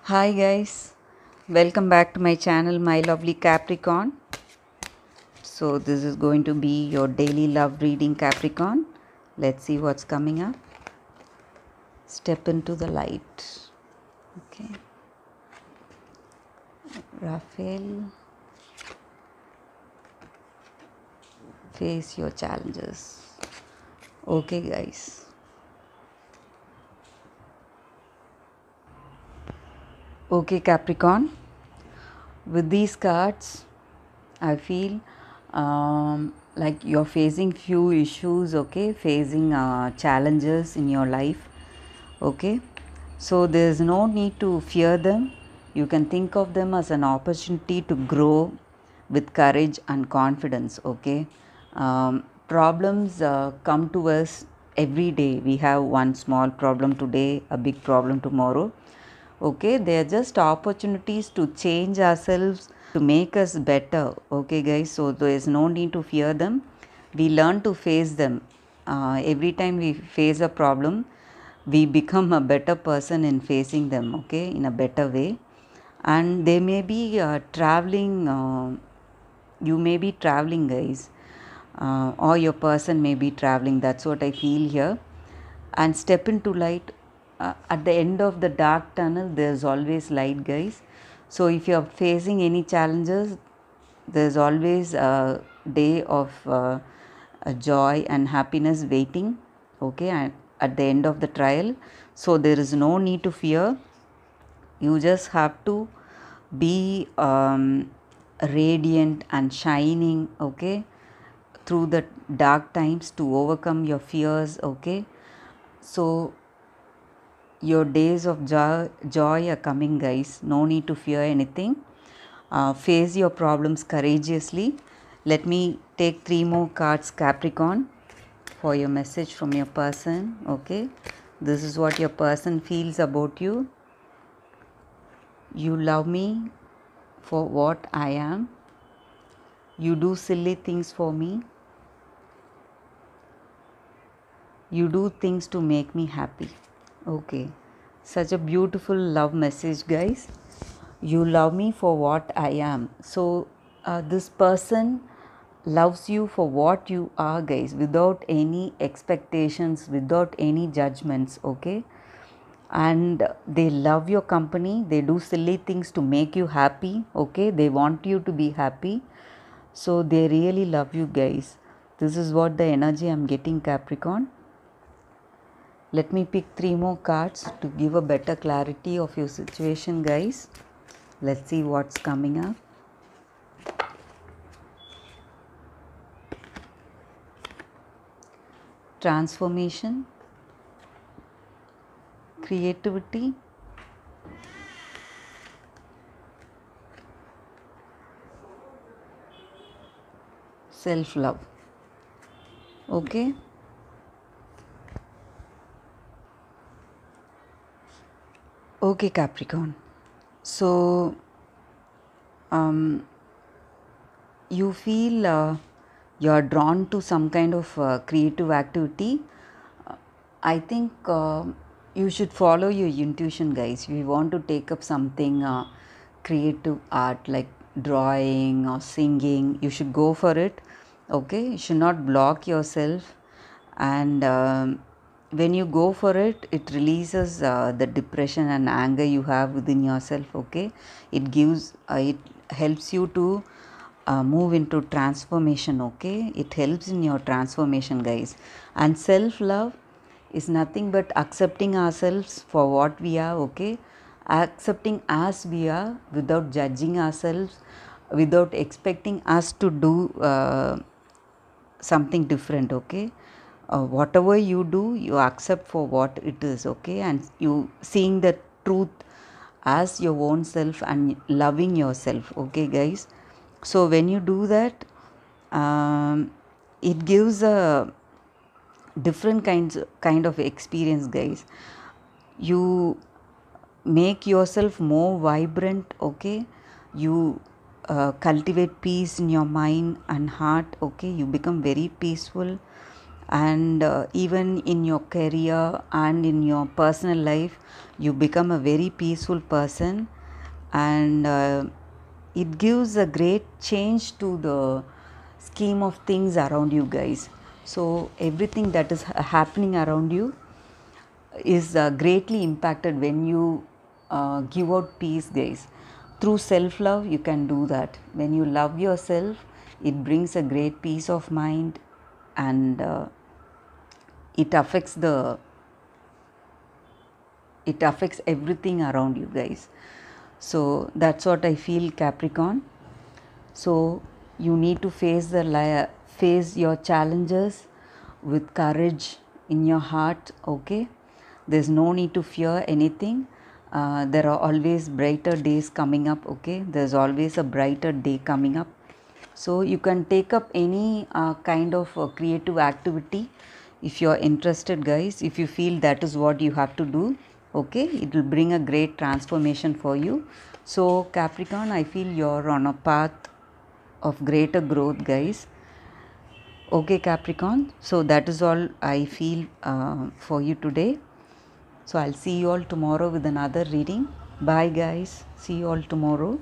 Hi guys, welcome back to my channel My Lovely Capricorn. So this is going to be your daily love reading, Capricorn. Let's see what's coming up. Step into the light. Okay. Raphael, face your challenges. Okay guys. Okay Capricorn, with these cards I feel like you're facing few issues, okay, facing challenges in your life, okay. So there's no need to fear them. You can think of them as an opportunity to grow with courage and confidence, okay. Problems come to us every day. We have one small problem today, a big problem tomorrow, okay. They are just opportunities to change ourselves, to make us better, okay guys. So there is no need to fear them. We learn to face them. Every time we face a problem, we become a better person in facing them, okay, in a better way. And they may be traveling, you may be traveling guys, or your person may be traveling. That's what I feel here. And step into light. At the end of the dark tunnel there's always light guys. So if you're facing any challenges, there's always a day of joy and happiness waiting, okay, and at the end of the trial. So there is no need to fear. You just have to be radiant and shining, okay, through the dark times to overcome your fears, okay. So your days of joy are coming guys. No need to fear anything. Face your problems courageously. Let me take 3 more cards, Capricorn, for your message from your person, okay. This is what your person feels about you. You love me for what I am. You do silly things for me. You do things to make me happy. Okay, such a beautiful love message guys. You love me for what I am. So this person loves you for what you are guys, without any expectations, without any judgments, okay. And they love your company. They do silly things to make you happy, okay. They want you to be happy. So they really love you guys. This is what the energy I'm getting, Capricorn. Let me pick 3 more cards to give a better clarity of your situation guys. Let's see what's coming up. Transformation, creativity, self-love, okay. Okay Capricorn, so you feel you're drawn to some kind of creative activity. I think you should follow your intuition guys. If you want to take up something creative art like drawing or singing, you should go for it, okay. You should not block yourself. And when you go for it, it releases the depression and anger you have within yourself, okay. It gives it helps you to move into transformation, okay. It helps in your transformation guys. And self love is nothing but accepting ourselves for what we are, okay. Accepting as we are without judging ourselves, without expecting us to do something different, okay. Whatever you do, you accept for what it is, okay. And you seeing the truth as your own self and loving yourself, okay guys. So when you do that, it gives a different kind of experience guys. You make yourself more vibrant, okay. You cultivate peace in your mind and heart, okay. You become very peaceful. and even in your career and in your personal life you become a very peaceful person, and it gives a great change to the scheme of things around you guys. So everything that is happening around you is greatly impacted when you give out peace, guys. Through self love you can do that. When you love yourself, it brings a great peace of mind, and it affects the it affects everything around you guys. So that's what I feel, Capricorn. So you need to face your challenges with courage in your heart, okay? There's no need to fear anything. There are always brighter days coming up, okay? There's always a brighter day coming up. So you can take up any kind of creative activity if you're interested, guys. If you feel that is what you have to do, okay, it will bring a great transformation for you. So Capricorn, I feel you're on a path of greater growth, guys. Okay, Capricorn, so that is all I feel for you today. So I'll see you all tomorrow with another reading. Bye guys, see you all tomorrow.